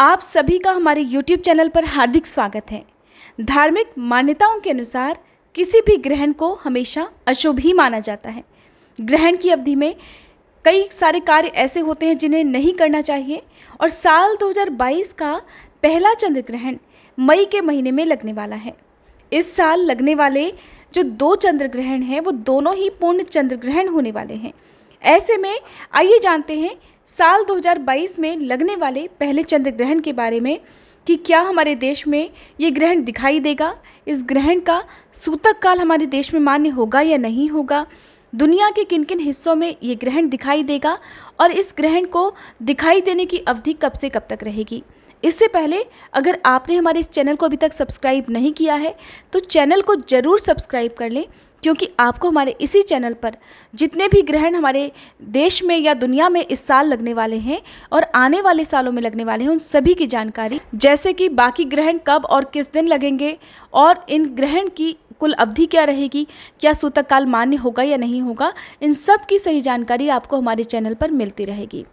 आप सभी का हमारे YouTube चैनल पर हार्दिक स्वागत है। धार्मिक मान्यताओं के अनुसार किसी भी ग्रहण को हमेशा अशुभ ही माना जाता है। ग्रहण की अवधि में कई सारे कार्य ऐसे होते हैं जिन्हें नहीं करना चाहिए और साल 2022 का पहला चंद्र ग्रहण मई के महीने में लगने वाला है। इस साल लगने वाले जो 2 चंद्र ग्रहण हैं वो दोनों ही पूर्ण चंद्र ग्रहण होने वाले हैं। ऐसे में आइए जानते हैं साल 2022 में लगने वाले पहले चंद्र ग्रहण के बारे में कि क्या हमारे देश में ये ग्रहण दिखाई देगा, इस ग्रहण का सूतक काल हमारे देश में मान्य होगा या नहीं होगा, दुनिया के किन किन हिस्सों में ये ग्रहण दिखाई देगा और इस ग्रहण को दिखाई देने की अवधि कब से कब तक रहेगी। इससे पहले अगर आपने हमारे इस चैनल को अभी तक सब्सक्राइब नहीं किया है तो चैनल को ज़रूर सब्सक्राइब कर लें, क्योंकि आपको हमारे इसी चैनल पर जितने भी ग्रहण हमारे देश में या दुनिया में इस साल लगने वाले हैं और आने वाले सालों में लगने वाले हैं उन सभी की जानकारी, जैसे कि बाकी ग्रहण कब और किस दिन लगेंगे और इन ग्रहण की कुल अवधि क्या रहेगी, क्या सूतक काल मान्य होगा या नहीं होगा, इन सब की सही जानकारी आपको हमारे चैनल पर मिलती रहेगी।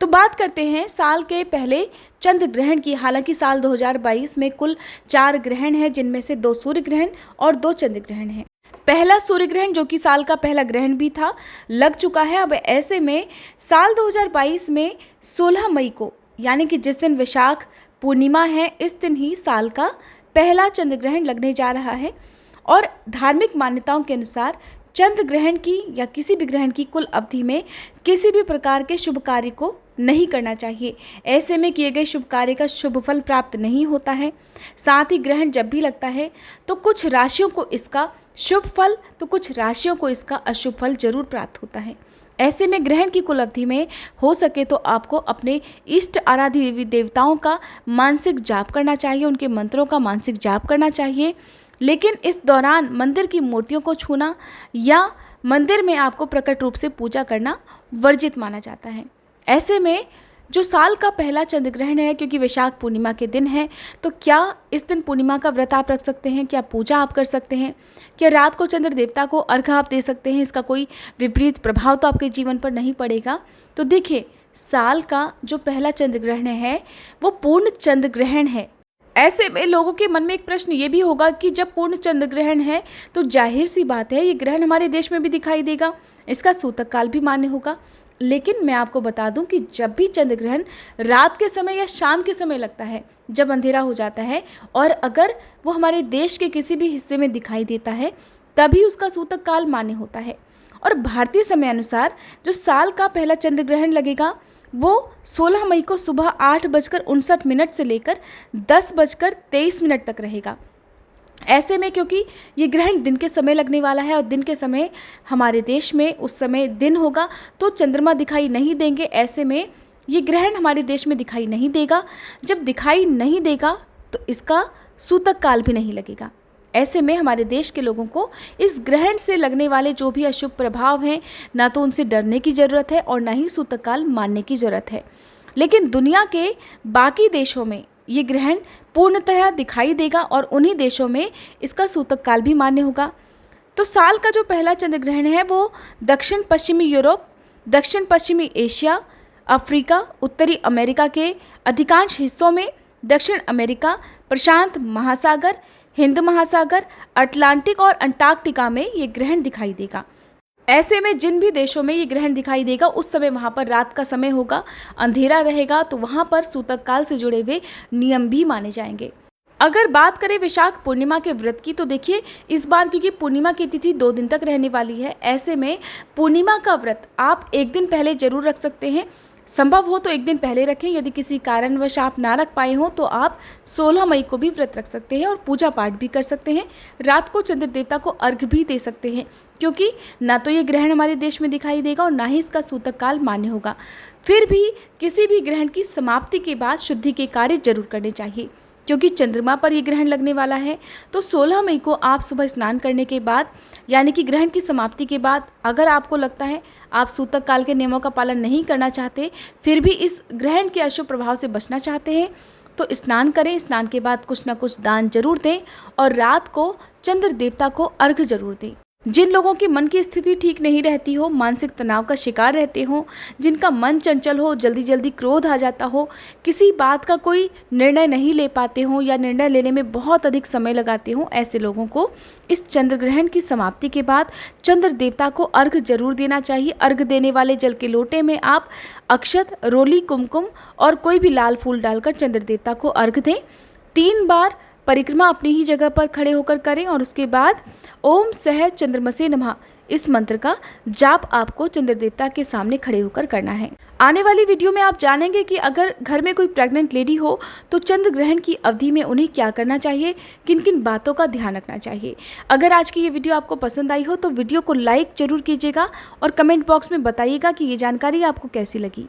तो बात करते हैं साल के पहले चंद्र ग्रहण की। हालांकि साल 2022 में कुल 4 ग्रहण हैं, जिनमें से 2 सूर्य ग्रहण और 2 चंद्र ग्रहण हैं। पहला सूर्य ग्रहण जो कि साल का पहला ग्रहण भी था लग चुका है। अब ऐसे में साल 2022 में 16 मई को, यानी कि जिस दिन वैशाख पूर्णिमा है, इस दिन ही साल का पहला चंद्र ग्रहण लगने जा रहा है। और धार्मिक मान्यताओं के अनुसार चंद्र ग्रहण की या किसी भी ग्रहण की कुल अवधि में किसी भी प्रकार के शुभ कार्य को नहीं करना चाहिए। ऐसे में किए गए शुभ कार्य का शुभ फल प्राप्त नहीं होता है। साथ ही ग्रहण जब भी लगता है तो कुछ राशियों को इसका शुभ फल तो कुछ राशियों को इसका अशुभ फल जरूर प्राप्त होता है। ऐसे में ग्रहण की कुल अवधि में हो सके तो आपको अपने इष्ट आराध्य देवी देवताओं का मानसिक जाप करना चाहिए, उनके मंत्रों का मानसिक जाप करना चाहिए। लेकिन इस दौरान मंदिर की मूर्तियों को छूना या मंदिर में आपको प्रकट रूप से पूजा करना वर्जित माना जाता है। ऐसे में जो साल का पहला चंद्र ग्रहण है, क्योंकि वैशाख पूर्णिमा के दिन है, तो क्या इस दिन पूर्णिमा का व्रत आप रख सकते हैं, क्या पूजा आप कर सकते हैं, क्या रात को चंद्र देवता को अर्घ आप दे सकते हैं, इसका कोई विपरीत प्रभाव तो आपके जीवन पर नहीं पड़ेगा। तो देखिए, साल का जो पहला चंद्र ग्रहण है वो पूर्ण चंद्र ग्रहण है। ऐसे में लोगों के मन में एक प्रश्न ये भी होगा कि जब पूर्ण चंद्र ग्रहण है तो जाहिर सी बात है ये ग्रहण हमारे देश में भी दिखाई देगा, इसका सूतक काल भी मान्य होगा। लेकिन मैं आपको बता दूं कि जब भी चंद्र ग्रहण रात के समय या शाम के समय लगता है, जब अंधेरा हो जाता है, और अगर वो हमारे देश के किसी भी हिस्से में दिखाई देता है तभी उसका सूतक काल मान्य होता है। और भारतीय समय अनुसार जो साल का पहला चंद्र ग्रहण लगेगा वो 16 मई को सुबह 8:59 से लेकर 10:23 तक रहेगा। ऐसे में क्योंकि ये ग्रहण दिन के समय लगने वाला है और दिन के समय हमारे देश में उस समय दिन होगा तो चंद्रमा दिखाई नहीं देंगे। ऐसे में ये ग्रहण हमारे देश में दिखाई नहीं देगा। जब दिखाई नहीं देगा तो इसका सूतक काल भी नहीं लगेगा। ऐसे में हमारे देश के लोगों को इस ग्रहण से लगने वाले जो भी अशुभ प्रभाव हैं, ना तो उनसे डरने की ज़रूरत है और ना ही सूतक काल मानने की ज़रूरत है। लेकिन दुनिया के बाकी देशों में ये ग्रहण पूर्णतः दिखाई देगा और उन्हीं देशों में इसका सूतक काल भी मान्य होगा। तो साल का जो पहला चंद्र ग्रहण है वो दक्षिण पश्चिमी यूरोप, दक्षिण पश्चिमी एशिया, अफ्रीका, उत्तरी अमेरिका के अधिकांश हिस्सों में, दक्षिण अमेरिका, प्रशांत महासागर, हिंद महासागर, अटलांटिक और अंटार्कटिका में ये ग्रहण दिखाई देगा। ऐसे में जिन भी देशों में ये ग्रहण दिखाई देगा उस समय वहाँ पर रात का समय होगा, अंधेरा रहेगा, तो वहाँ पर सूतक काल से जुड़े हुए नियम भी माने जाएंगे। अगर बात करें वैशाख पूर्णिमा के व्रत की, तो देखिए इस बार क्योंकि पूर्णिमा की तिथि 2 दिन तक रहने वाली है, ऐसे में पूर्णिमा का व्रत आप 1 दिन पहले जरूर रख सकते हैं। संभव हो तो 1 दिन पहले रखें। यदि किसी कारणवश आप ना रख पाए हों तो आप 16 मई को भी व्रत रख सकते हैं और पूजा पाठ भी कर सकते हैं। रात को चंद्र देवता को अर्घ भी दे सकते हैं, क्योंकि ना तो ये ग्रहण हमारे देश में दिखाई देगा और ना ही इसका सूतक काल मान्य होगा। फिर भी किसी भी ग्रहण की समाप्ति के बाद शुद्धि के कार्य जरूर करने चाहिए, क्योंकि चंद्रमा पर ये ग्रहण लगने वाला है। तो 16 मई को आप सुबह स्नान करने के बाद, यानी कि ग्रहण की समाप्ति के बाद, अगर आपको लगता है आप सूतक काल के नियमों का पालन नहीं करना चाहते, फिर भी इस ग्रहण के अशुभ प्रभाव से बचना चाहते हैं, तो स्नान करें। स्नान के बाद कुछ ना कुछ दान जरूर दें और रात को चंद्र देवता को अर्घ जरूर दें। जिन लोगों की मन की स्थिति ठीक नहीं रहती हो, मानसिक तनाव का शिकार रहते हो, जिनका मन चंचल हो, जल्दी जल्दी क्रोध आ जाता हो, किसी बात का कोई निर्णय नहीं ले पाते हो या निर्णय लेने में बहुत अधिक समय लगाते हो, ऐसे लोगों को इस चंद्र ग्रहण की समाप्ति के बाद चंद्र देवता को अर्घ जरूर देना चाहिए। अर्घ देने वाले जल के लोटे में आप अक्षत, रोली, कुमकुम और कोई भी लाल फूल डालकर चंद्र देवता को अर्घ दें। 3 बार परिक्रमा अपनी ही जगह पर खड़े होकर करें और उसके बाद ओम सह चंद्रमसे नमः इस मंत्र का जाप आपको चंद्र देवता के सामने खड़े होकर करना है। आने वाली वीडियो में आप जानेंगे कि अगर घर में कोई प्रेग्नेंट लेडी हो तो चंद्र ग्रहण की अवधि में उन्हें क्या करना चाहिए, किन किन बातों का ध्यान रखना चाहिए। अगर आज की ये वीडियो आपको पसंद आई हो तो वीडियो को लाइक जरूर कीजिएगा और कमेंट बॉक्स में बताइएगा कि ये जानकारी आपको कैसी लगी।